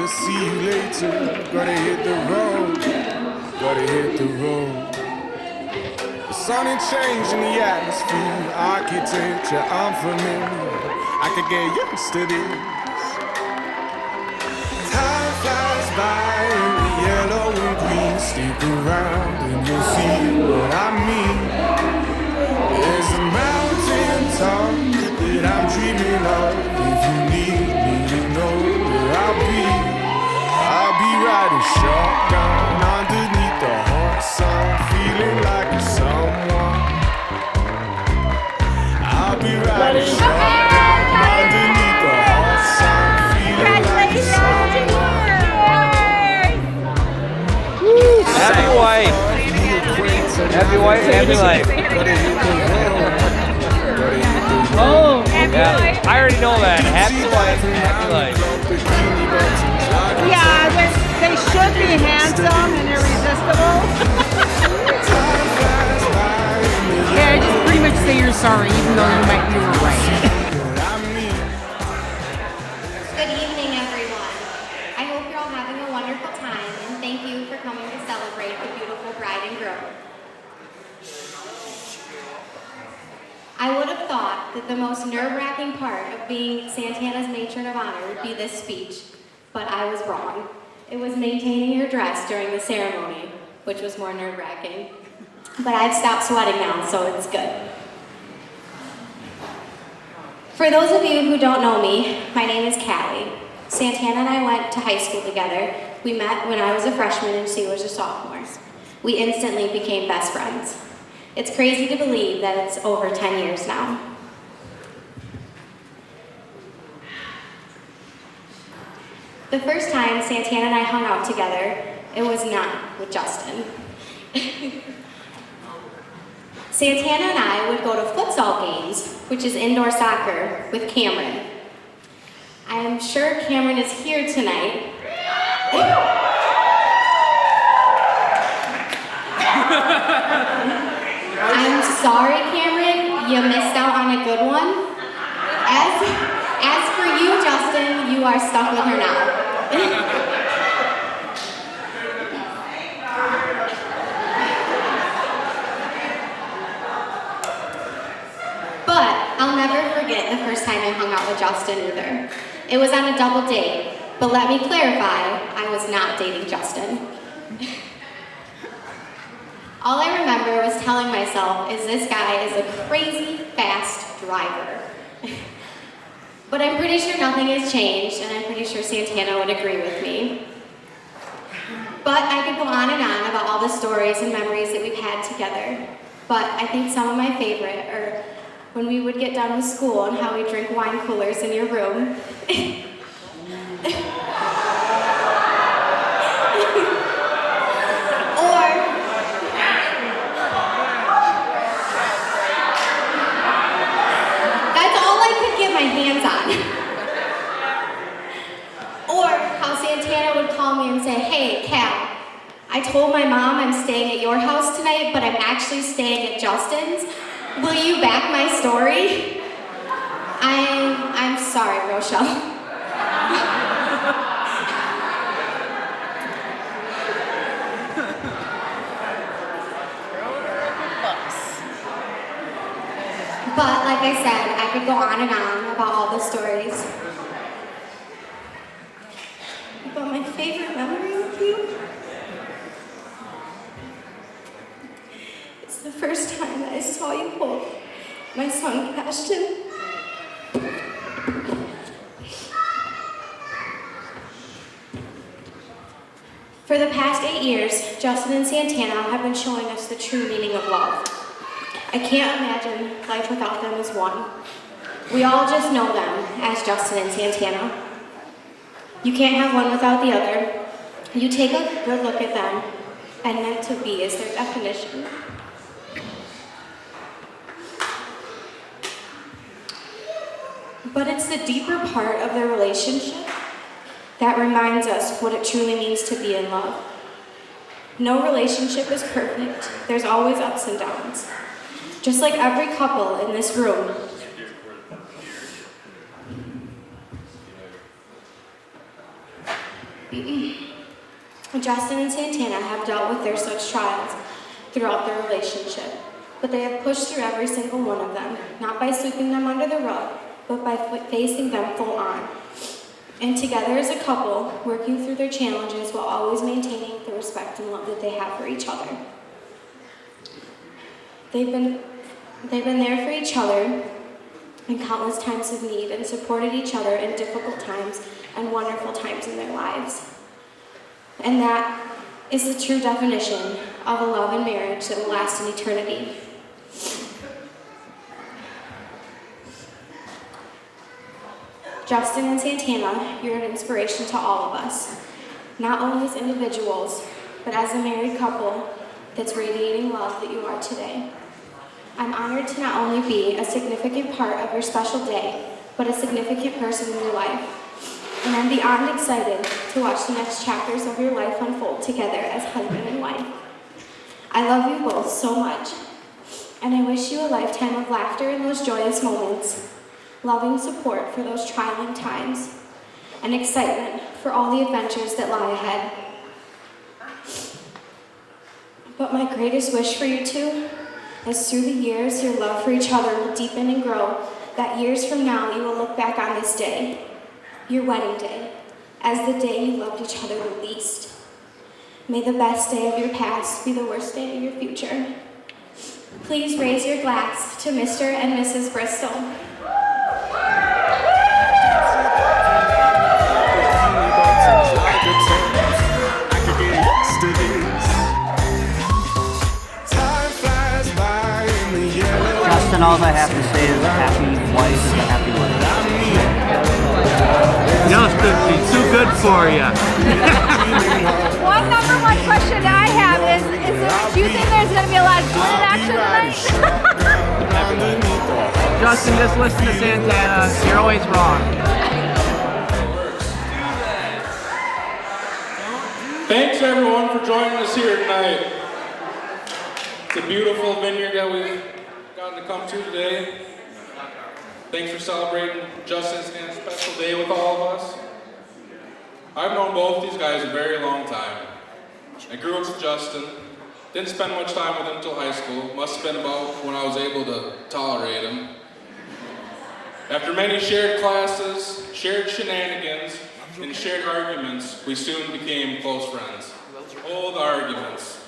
I'll see you later. Gotta hit the road, gotta hit the road. The sun ain't changing the atmosphere, architecture unfamiliar. I could get used to this. Time flies by in the yellow and green. Stick around and you'll see what I mean. There's a mountain top that I'm dreaming of. If you need me to know where I'll be riding shotgun underneath the hot sun, feeling like a someone. I'll be riding shotgun underneath the hot sun, feeling like a someone. Happy wife. Happy wife, happy life. Oh, Yeah, I already know that. Happy wife, happy life. yeah, they should be handsome and irresistible. Yeah, just pretty much say you're sorry, even though you were right. Good evening, everyone. I hope you're all having a wonderful time, and thank you for coming to celebrate the beautiful bride and groom. I would have thought that the most nerve-wracking part of being Santana's matron of honor would be this speech, but I was wrong. It was maintaining your dress during the ceremony, which was more nerve-wracking. But I've stopped sweating now, so it's good. For those of you who don't know me, my name is Callie. Santana and I went to high school together. We met when I was a freshman and she was a sophomore. We instantly became best friends. It's crazy to believe that it's over 10 years now. The first time Santana and I hung out together, it was not with Justin. Santana and I would go to futsal games, which is indoor soccer, with Cameron. I am sure Cameron is here tonight. I'm sorry, Cameron, you missed out on a good one. As for you, Justin, you are stuck with her now. But I'll never forget the first time I hung out with Justin either. It was on a double date, but let me clarify, I was not dating Justin. All I remember was telling myself is this guy is a crazy fast driver. But I'm pretty sure nothing has changed, and I'm pretty sure Santana would agree with me. But I could go on and on about all the stories and memories that we've had together. But I think some of my favorite are when we would get done with school and how we drink wine coolers in your room. My hands on. Or how Santana would call me and say, hey, Cal, I told my mom I'm staying at your house tonight, but I'm actually staying at Justin's. Will you back my story? I'm sorry, Rochelle. But like I said, I could go on and on about all the stories. But my favorite memory with you is the first time that I saw you hold my son, Ashton. For the past 8 years, Justin and Santana have been showing us the true meaning of love. I can't imagine life without them as one. We all just know them as Justin and Santana. You can't have one without the other. You take a good look at them, and meant to be is their definition. But it's the deeper part of their relationship that reminds us what it truly means to be in love. No relationship is perfect. There's always ups and downs. Just like every couple in this room. Justin and Santana have dealt with their such trials throughout their relationship, but they have pushed through every single one of them, not by sweeping them under the rug, but by facing them full on. And together as a couple, working through their challenges while always maintaining the respect and love that they have for each other. They've been there for each other in countless times of need and supported each other in difficult times and wonderful times in their lives. And that is the true definition of a love and marriage that will last in eternity. Justin and Santana, you're an inspiration to all of us, not only as individuals, but as a married couple that's radiating love that you are today. I'm honored to not only be a significant part of your special day, but a significant person in your life. And I'm beyond excited to watch the next chapters of your life unfold together as husband and wife. I love you both so much, and I wish you a lifetime of laughter in those joyous moments, loving support for those trying times, and excitement for all the adventures that lie ahead. But my greatest wish for you two is through the years your love for each other will deepen and grow, that years from now you will look back on this day, your wedding day, as the day you loved each other the least. May the best day of your past be the worst day of your future. Please raise your glass to Mr. and Mrs. Bristol. Justin, all I have to say is a happy wife is a happy wife. Justin, she's too good for you. One number one question I have is do you think there's going to be a lot of Glenn action tonight? Justin, just listen to Santana. You're always wrong. Thanks everyone for joining us here tonight. It's a beautiful vineyard that we've gotten to come to today. Thanks for celebrating Justin's special day with all of us. I've known both these guys a very long time. I grew up with Justin. Didn't spend much time with him until high school. Must have been about when I was able to tolerate him. After many shared classes, shared shenanigans, and shared arguments, we soon became close friends. Oh, the arguments.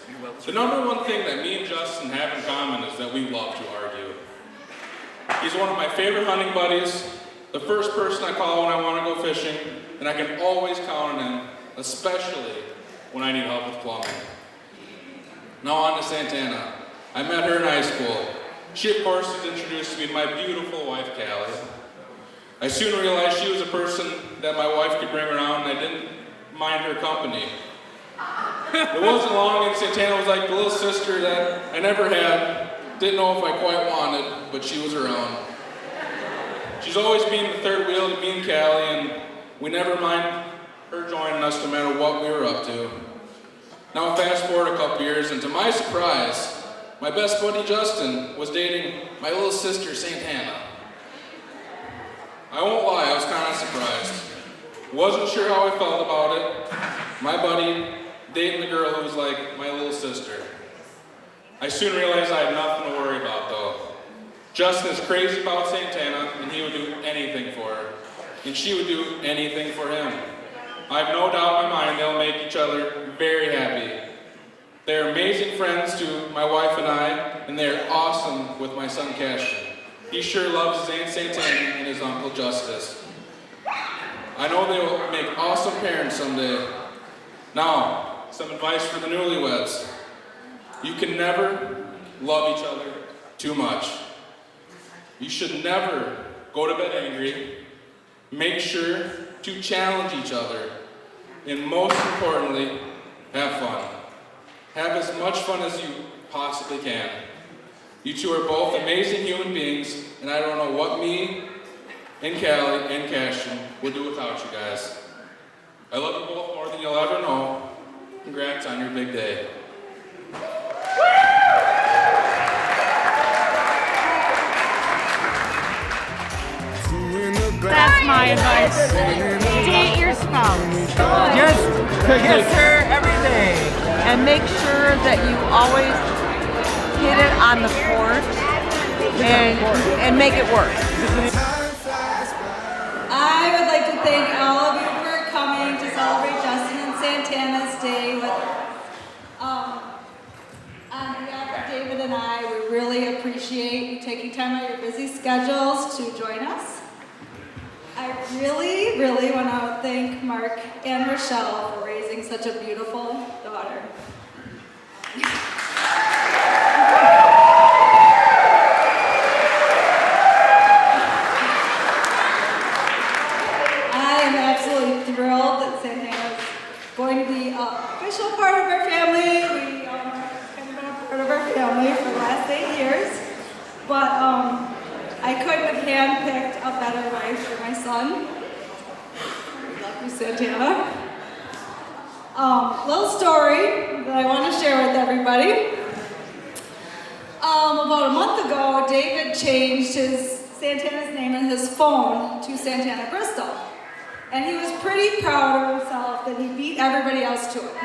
The number one thing that me and Justin have in common is that we love to argue. He's one of my favorite hunting buddies, the first person I call when I want to go fishing, and I can always count on him, especially when I need help with plumbing. Now on to Santana. I met her in high school. She, of course, was introduced to me to my beautiful wife, Callie. I soon realized she was a person that my wife could bring around, and I didn't mind her company. It wasn't long, and Santana was like the little sister that I never had, didn't know if I quite wanted, but she was around. She's always been the third wheel to me and Callie, and we never mind her joining us no matter what we were up to. Now fast forward a couple years, and to my surprise, my best buddy Justin was dating my little sister Santana. I won't lie, I was kind of surprised. Wasn't sure how I felt about it. My buddy dating the girl who was like my little sister. I soon realized I had nothing to worry about though. Justin is crazy about Santana, and he would do anything for her. And she would do anything for him. I have no doubt in my mind they'll make each other very happy. They're amazing friends to my wife and I, and they're awesome with my son Cashin. He sure loves his Aunt Santana and his Uncle Justice. I know they will make awesome parents someday. Now, some advice for the newlyweds. You can never love each other too much. You should never go to bed angry. Make sure to challenge each other. And most importantly, have fun. Have as much fun as you possibly can. You two are both amazing human beings, and I don't know what me and Callie and Cashin would do without you guys. I love you both more than you'll ever know. Congrats on your big day. That's my advice. Date your spouse. Just Kiss her every day. And make sure that you always hit it on the court and make it work. I would like to thank all of you for coming to celebrate Justin and Santana's Day with on behalf of David and I. We really appreciate you taking time out of your busy schedules to join us. I really, really want to thank Mark and Rochelle for raising such a beautiful daughter. I am absolutely thrilled that Santana is going to be an official part of our family. We have kind of been a part of our family for the last 8 years. But I couldn't have handpicked a better wife for my son. Love you, Santana. Little story that I want to share with everybody. About a month ago, David changed Santana's name in his phone to Santana Bristol. And he was pretty proud of himself that he beat everybody else to it.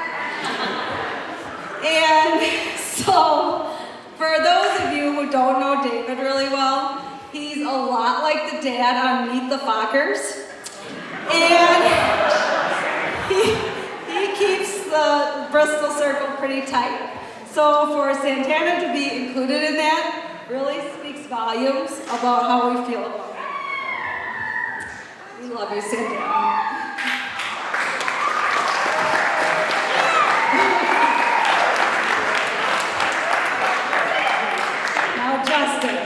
And so, for those of you who don't know David really well, he's a lot like the dad on Meet the Fockers. And he keeps the Bristol circle pretty tight. So for Santana to be included in that really speaks volumes about how we feel about him. We love you, Santana. Now, Justin.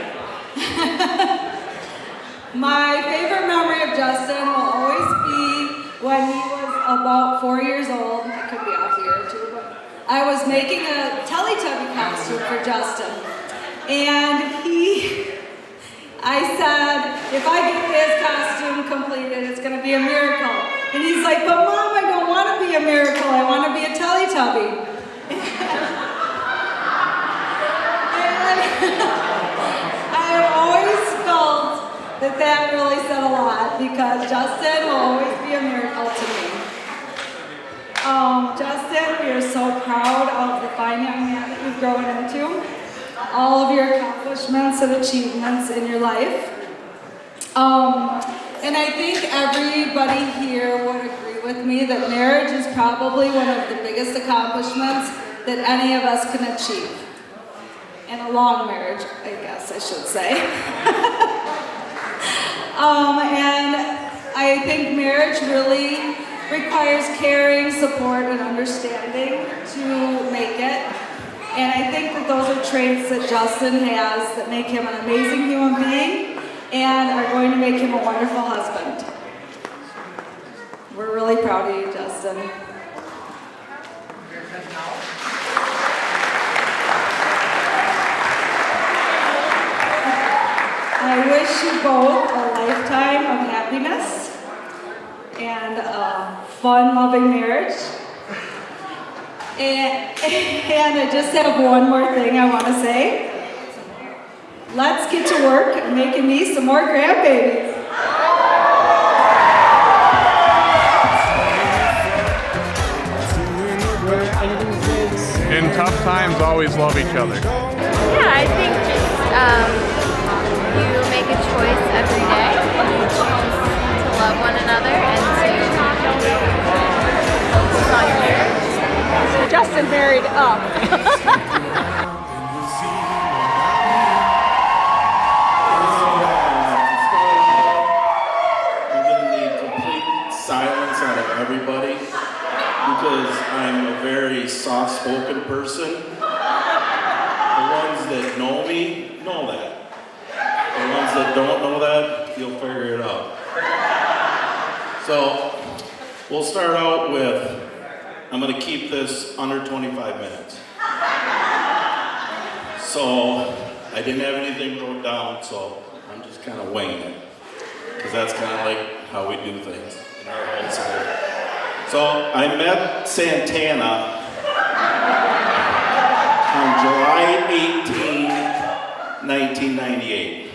My favorite memory of Justin will always be when he was about 4 years old. I could be off a year or two, but I was making a Teletubby costume for Justin. And I said, if I get his costume completed, it's going to be a miracle. And he's like, but Mom, I don't want to be a miracle. I want to be a Teletubby. And I always felt that really said a lot because Justin will always be a miracle to me. Justin, we are so proud of the fine young man that you've grown into. All of your accomplishments and achievements in your life. And I think everybody here would agree with me that marriage is probably one of the biggest accomplishments that any of us can achieve. And a long marriage, I guess I should say. And I think marriage really requires caring, support, and understanding to make it. And I think that those are traits that Justin has that make him an amazing human being and are going to make him a wonderful husband. We're really proud of you, Justin. I wish you both a lifetime of happiness and a fun, loving marriage. And I just have one more thing I want to say. Let's get to work making me some more grandbabies. In tough times, always love each other. Yeah, I think just you make a choice every day and you choose to love one another and to focus on your marriage. Justin married up. Silence out of everybody because I'm a very soft-spoken person. The ones that know me know that. The ones that don't know that, you'll figure it out. So we'll start out with, I'm going to keep this under 25 minutes. So I didn't have anything wrote down, so I'm just kind of winging it. Because that's kind of like how we do things in our household. So I met Santana on July 18, 1998.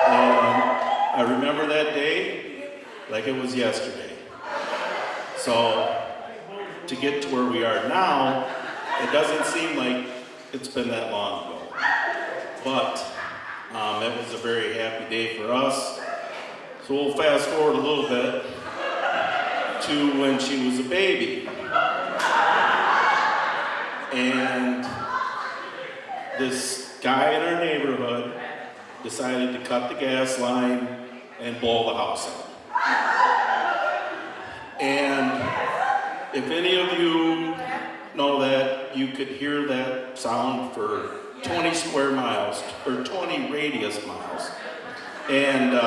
And I remember that day like it was yesterday. So to get to where we are now, it doesn't seem like it's been that long ago. But it was a very happy day for us. So we'll fast forward a little bit to when she was a baby. And this guy in our neighborhood decided to cut the gas line and blow the house up. And if any of you know that, you could hear that sound for 20 square miles, or 20 radius miles. And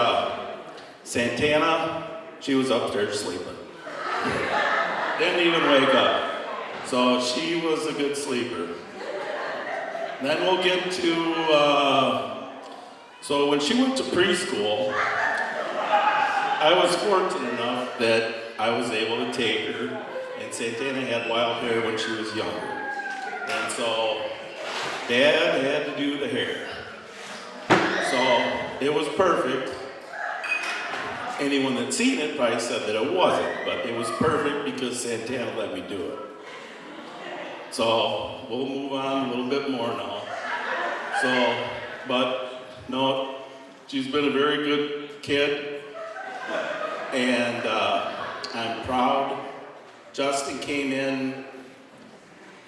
Santana, she was upstairs sleeping. Didn't even wake up. So she was a good sleeper. Then we'll get to, so when she went to preschool, I was fortunate enough that I was able to take her, and Santana had wild hair when she was younger. And so Dad had to do the hair. So it was perfect. Anyone that's seen it probably said that it wasn't, but it was perfect because Santana let me do it. So we'll move on a little bit more now. So, but no, she's been a very good kid, and I'm proud. Justin came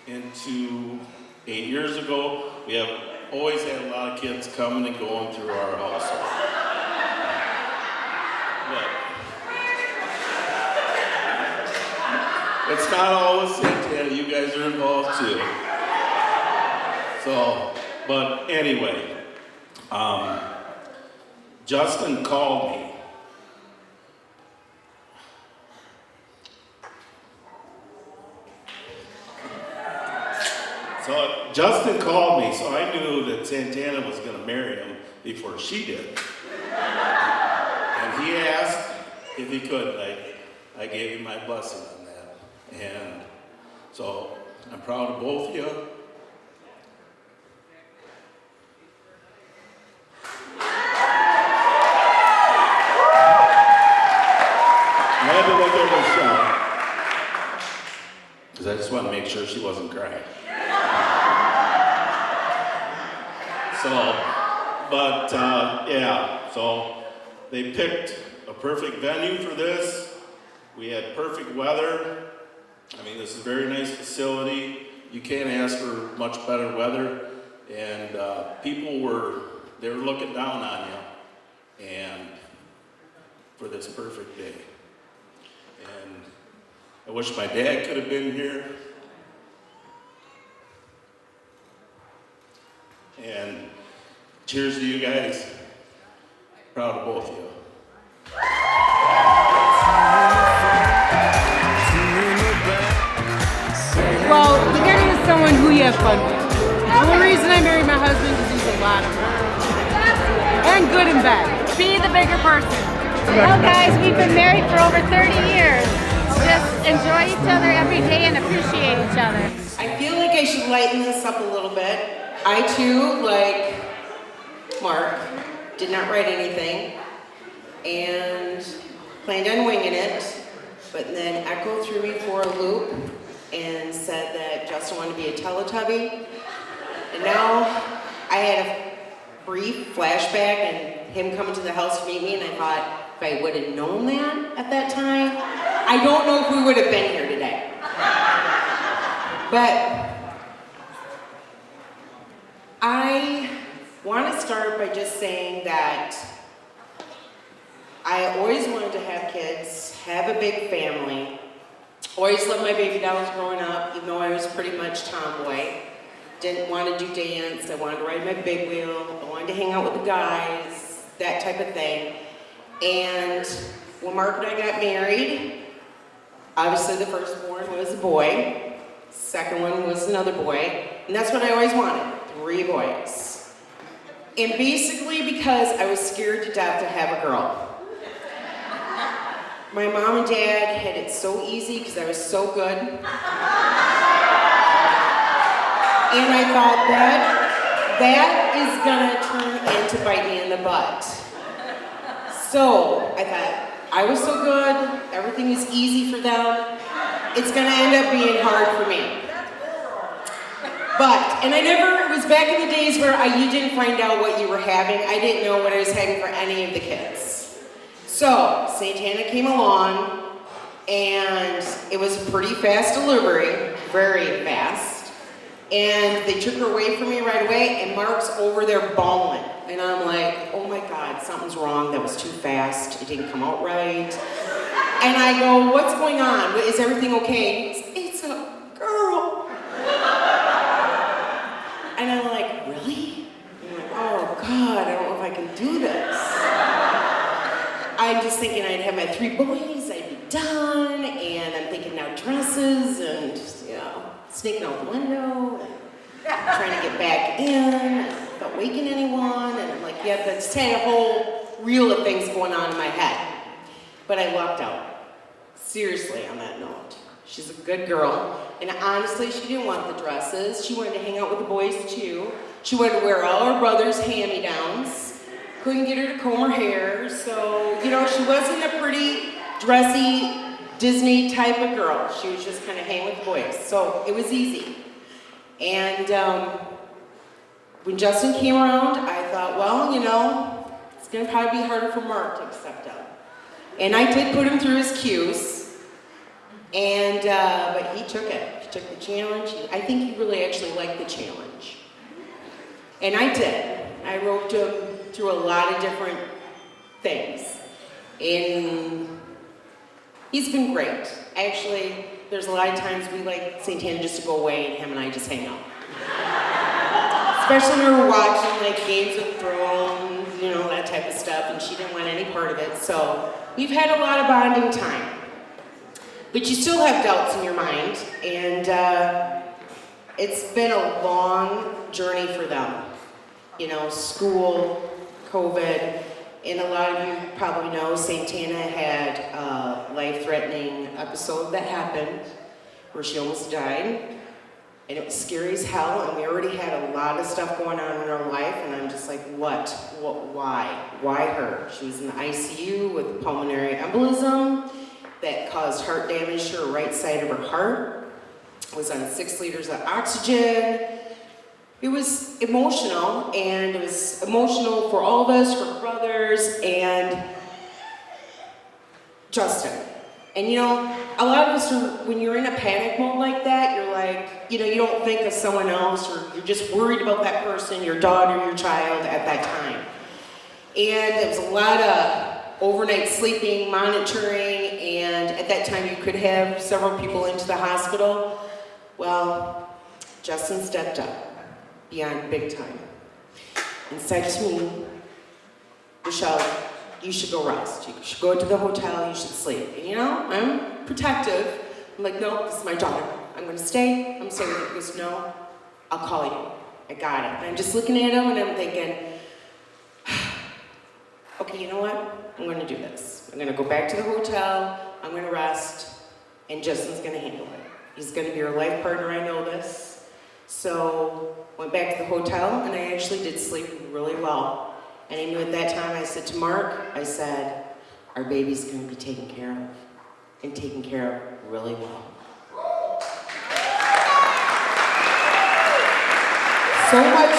into 8 years ago. We have always had a lot of kids coming and going through our household. But it's not always Santana. You guys are involved too. So, but anyway, Justin called me. So Justin called me, so I knew that Santana was going to marry him before she did. And he asked if he could, and I gave him my blessing on that. And so I'm proud of both of you. I had to look over Michelle, because I just wanted to make sure she wasn't crying. So, but yeah, so they picked a perfect venue for this. We had perfect weather. I mean, this is a very nice facility. You can't ask for much better weather. And people were looking down on you, and for this perfect day. And I wish my dad could have been here. And cheers to you guys. Proud of both of you. Well, you're getting with someone who you have fun with. The only reason I married my husband is he's a lot of fun. And good and bad. Be the bigger person. Well, guys, we've been married for over 30 years. Just enjoy each other every day and appreciate each other. I feel like I should lighten this up a little bit. I too, like Mark, did not write anything and planned on winging it, but then Echo threw me for a loop and said that Justin wanted to be a Teletubby. And now I had a brief flashback and him coming to the house to meet me, and I thought, if I would have known that at that time, I don't know if we would have been here today. But I want to start by just saying that I always wanted to have kids, have a big family. Always loved my baby dolls growing up, even though I was pretty much tomboy. Didn't want to do dance, I wanted to ride my big wheel, I wanted to hang out with the guys, that type of thing. And when Mark and I got married, obviously the firstborn was a boy, second one was another boy, and that's what I always wanted, 3 boys. And basically because I was scared to death to have a girl. My mom and dad had it so easy because I was so good. And I thought that is gonna turn into bite me in the butt. So I thought, I was so good, everything is easy for them. It's gonna end up being hard for me. And it was back in the days where you didn't find out what you were having. I didn't know what I was having for any of the kids. So, Santana came along, and it was a pretty fast delivery, very fast. And they took her away from me right away, and Mark's over there bawling. And I'm like, oh my God, something's wrong, that was too fast, it didn't come out right. And I go, what's going on? Is everything okay? He goes, it's a girl. And I'm like, really? I'm like, oh God, I don't know if I can do this. I'm just thinking I'd have my 3 boys, I'd be done, and I'm thinking now dresses, and sneaking out the window, and trying to get back in, without waking anyone, and I'm like, yeah, that's had a whole reel of things going on in my head. But I lucked out. Seriously, on that note. She's a good girl, and honestly, she didn't want the dresses. She wanted to hang out with the boys too. She wanted to wear all her brother's hand-me-downs. Couldn't get her to comb her hair, so, she wasn't a pretty, dressy, Disney type of girl. She was just kind of hanging with the boys, so it was easy. And when Justin came around, I thought, well, it's gonna probably be harder for Mark to accept him. And I did put him through his cues. And, but he took it. He took the challenge. I think he really actually liked the challenge. And I did. I roped him through a lot of different things. And he's been great. Actually, there's a lot of times we like Santana just to go away and him and I just hang out. Especially when we were watching like Games of Thrones, that type of stuff, and she didn't want any part of it. So we've had a lot of bonding time. But you still have doubts in your mind, and it's been a long journey for them. School, COVID, and a lot of you probably know Santana had a life-threatening episode that happened where she almost died, and it was scary as hell, and we already had a lot of stuff going on in our life, and I'm just like, why her? She was in the ICU with pulmonary embolism that caused heart damage to her right side of her heart, was on 6 liters of oxygen. It was emotional, and it was emotional for all of us, for brothers, and Justin. And a lot of us, when you're in a panic mode like that, you're like, you don't think of someone else, or you're just worried about that person, your daughter, your child at that time. And there was a lot of overnight sleeping, monitoring, and at that time you could have several people into the hospital. Well, Justin stepped up beyond big time and said to me, Michelle, you should go rest. You should go to the hotel, you should sleep. And I'm protective. I'm like, no, this is my daughter. I'm gonna stay, I'm staying with you. He goes, no, I'll call you. I got it. And I'm just looking at him and I'm thinking, okay, you know what? I'm gonna do this. I'm gonna go back to the hotel, I'm gonna rest, and Justin's gonna handle it. He's gonna be your life partner, I know this. So, went back to the hotel, and I actually did sleep really well. And I knew at that time, I said to Mark, I said, our baby's gonna be taken care of, and taken care of really well. So much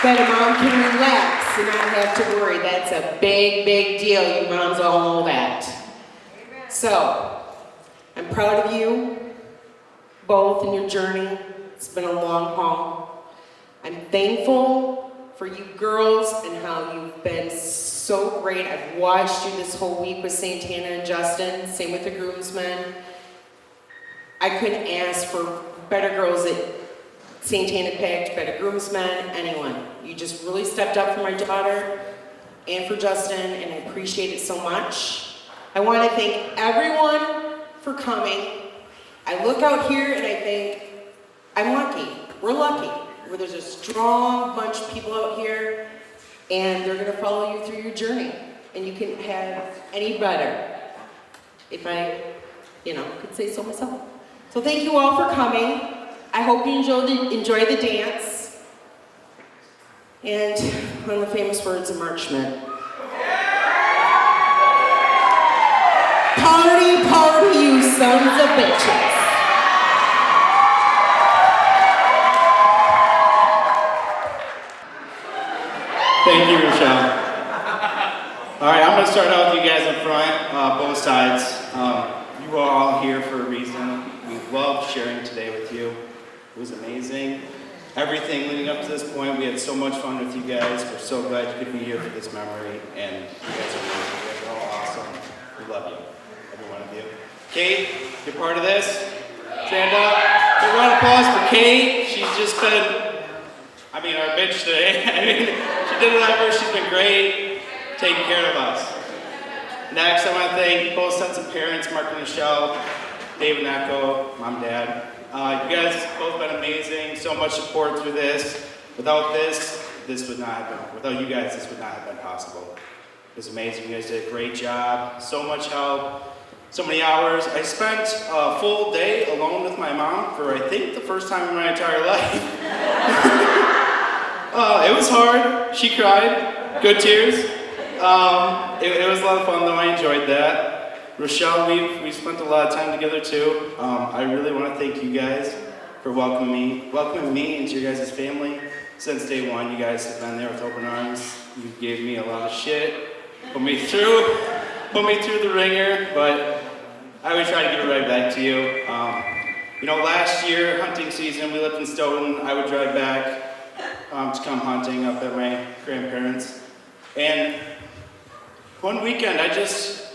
that a mom can relax and not have to worry. That's a big, big deal. You moms all know that. So, I'm proud of you, both in your journey. It's been a long haul. I'm thankful for you girls and how you've been so great. I've watched you this whole week with Santana and Justin, same with the groomsmen. I couldn't ask for better girls that Santana picked, better groomsmen, anyone. You just really stepped up for my daughter and for Justin, and I appreciate it so much. I want to thank everyone for coming. I look out here and I think, I'm lucky. We're lucky. Where there's a strong bunch of people out here, and they're going to follow you through your journey. And you can have any better, if I, could say so myself. So thank you all for coming. I hope you enjoy the dance. And one of the famous words of Mark Schmidt. Party, party, you sons of bitches. Thank you, Rochelle. All right, I'm going to start out with you guys in front, both sides. You are all here for a reason. We loved sharing today with you. It was amazing. Everything leading up to this point, we had so much fun with you guys. We're so glad you could be here for this memory, and you guys are amazing. You guys are all awesome. We love you, every one of you. Kate, you're part of this. Stand up. Big round of applause for Kate. She's just been, our bitch today. She did whatever. She's been great, taking care of us. Next, I want to thank both sets of parents, Mark and Michelle, Dave and Echo, Mom, Dad. You guys have both been amazing. So much support through this. Without this would not have been. Without you guys, this would not have been possible. It was amazing. You guys did a great job. So much help. So many hours. I spent a full day alone with my mom for, I think, the first time in my entire life. It was hard. She cried. Good tears. It was a lot of fun, though. I enjoyed that. Rochelle, we've spent a lot of time together, too. I really want to thank you guys for welcoming me into your guys' family. Since day one, you guys have been there with open arms. You gave me a lot of shit, put me through the ringer, but I always try to give it right back to you. Last year, hunting season, we lived in Stoughton. I would drive back to come hunting up at my grandparents. And one weekend, I just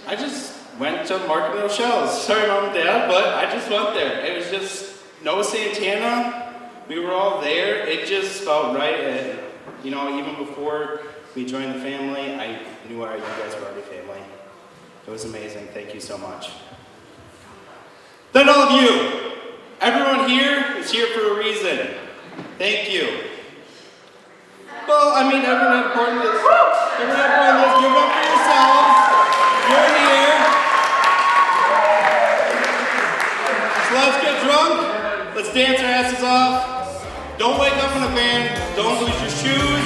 went to Mark and Rochelle's. Sorry, Mom and Dad, but I just went there. It was just no Santana. We were all there. It just felt right. And, even before we joined the family, I knew you guys were already family. It was amazing. Thank you so much. Then all of you, everyone here is here for a reason. Thank you. Well, everyone important is give it up for yourselves. You're here. So let's get drunk. Let's dance our asses off. Don't wake up in a van. Don't lose your shoes.